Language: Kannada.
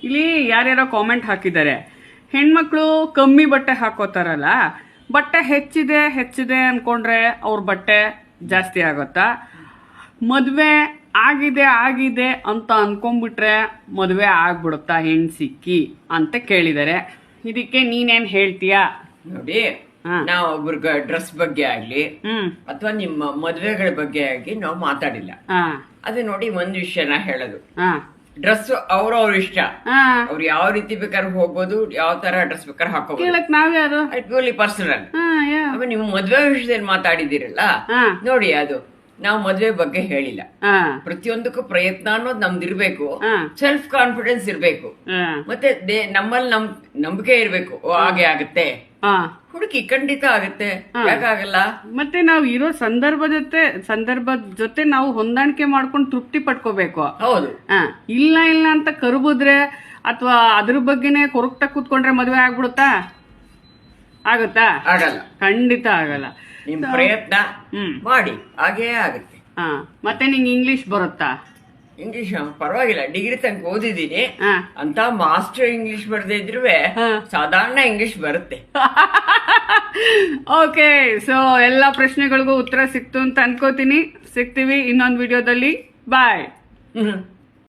ಇಲ್ಲಿ ಯಾರ್ಯಾರೋ ಕಾಮೆಂಟ್ ಹಾಕಿದ್ದಾರೆ, ಹೆಣ್ಮಕ್ಳು ಕಮ್ಮಿ ಬಟ್ಟೆ ಹಾಕೋತಾರಲ್ಲ, ಬಟ್ಟೆ ಹೆಚ್ಚಿದೆ ಅನ್ಕೊಂಡ್ರೆ ಅವ್ರ ಬಟ್ಟೆ ಜಾಸ್ತಿ ಆಗುತ್ತಾ, ಮದ್ವೆ ಆಗಿದೆ ಅಂತ ಅನ್ಕೊಂಡ್ಬಿಟ್ರೆ ಮದ್ವೆ ಆಗ್ಬಿಡುತ್ತಾ ಹೆಣ್ ಸಿಕ್ಕಿ ಅಂತ ಕೇಳಿದ್ದಾರೆ. ಇದಕ್ಕೆ ನೀನೇನ್ ಹೇಳ್ತೀಯಾ? ನೋಡಿ, ನಾವು ಒಬ್ರಿಗೆ ಡ್ರೆಸ್ ಬಗ್ಗೆ ಆಗ್ಲಿ ಅಥವಾ ನಿಮ್ಮ ಮದ್ವೆಗಳ ಬಗ್ಗೆ ಆಗ್ಲಿ ನಾವು ಮಾತಾಡಿಲ್ಲ. ಅದು ನೋಡಿ, ಒಂದ್ ವಿಷಯನ ಹೇಳೋದು, ಡ್ರೆಸ್ ಅವ್ರವ್ರ ಇಷ್ಟ. ಅವ್ರು ಯಾವ ರೀತಿ ಬೇಕಾದ್ರೆ ಹೋಗ್ಬೋದು, ಯಾವ ತರ ಡ್ರೆಸ್ ಬೇಕಾದ್ರೆ ಹಾಕೋಬಹುದು, ಪ್ಯೂರ್ಲಿ ಪರ್ಸನಲ್. ಆಮೇಲೆ ನೀವು ಮದ್ವೆ ವಿಷಯದಲ್ಲಿ ಮಾತಾಡಿದಿರಲ್ಲ ನೋಡಿ, ಅದು ನಾವು ಮದ್ವೆ ಬಗ್ಗೆ ಹೇಳಿಲ್ಲ. ಪ್ರತಿಯೊಂದಕ್ಕೂ ಪ್ರಯತ್ನ ಅನ್ನೋದು ನಮ್ದಿರ್ಬೇಕು, ಸೆಲ್ಫ್ ಕಾನ್ಫಿಡೆನ್ಸ್ ಇರ್ಬೇಕು, ಮತ್ತೆ ನಮ್ಮಲ್ಲಿ ನಂಬಿಕೆ ಇರ್ಬೇಕು. ಹಾಗೆ ಆಗುತ್ತೆ, ಹುಡುಕಿ ಖಂಡಿತ ಆಗುತ್ತೆ, ಯಾಕಾಗಲ್ಲ. ಮತ್ತೆ ನಾವು ಇರೋ ಸಂದರ್ಭದ ಜೊತೆ ನಾವು ಹೊಂದಾಣಿಕೆ ಮಾಡ್ಕೊಂಡು ತೃಪ್ತಿ ಪಡ್ಕೋಬೇಕು. ಹೌದು, ಇಲ್ಲ ಅಂತ ಕರುಬುದ್ರೆ ಅಥವಾ ಅದ್ರ ಬಗ್ಗೆನೆ ಕೊರಗ್ತಾ ಕೂತ್ಕೊಂಡ್ರೆ ಮದ್ವೆ ಆಗ್ಬಿಡುತ್ತಾ? ಆಗುತ್ತಾ? ಆಗಲ್ಲ, ಖಂಡಿತ ಆಗಲ್ಲ. ನಿಮ್ ಪ್ರಯತ್ನ ಮಾಡಿ, ಹಾಗೇ ಆಗುತ್ತೆ. ಮತ್ತೆ ನಿಂಗೆ ಇಂಗ್ಲಿಷ್ ಬರುತ್ತಾ? ಇಂಗ್ಲಿಷ್ ಪರವಾಗಿಲ್ಲ, ಡಿಗ್ರಿ ತನಕ ಓದಿದ್ದೀನಿ. ಅಂತ ಮಾಸ್ಟರ್ ಇಂಗ್ಲಿಷ್ ಬರ್ದೇ ಇದ್ರು ಸಾಧಾರಣ ಇಂಗ್ಲಿಷ್ ಬರುತ್ತೆ. ಓಕೆ, ಸೊ ಎಲ್ಲಾ ಪ್ರಶ್ನೆಗಳಿಗೂ ಉತ್ತರ ಸಿಕ್ತು ಅಂತ ಅನ್ಕೋತೀನಿ. ಸಿಗ್ತೀವಿ ಇನ್ನೊಂದು ವಿಡಿಯೋದಲ್ಲಿ. ಬಾಯ್.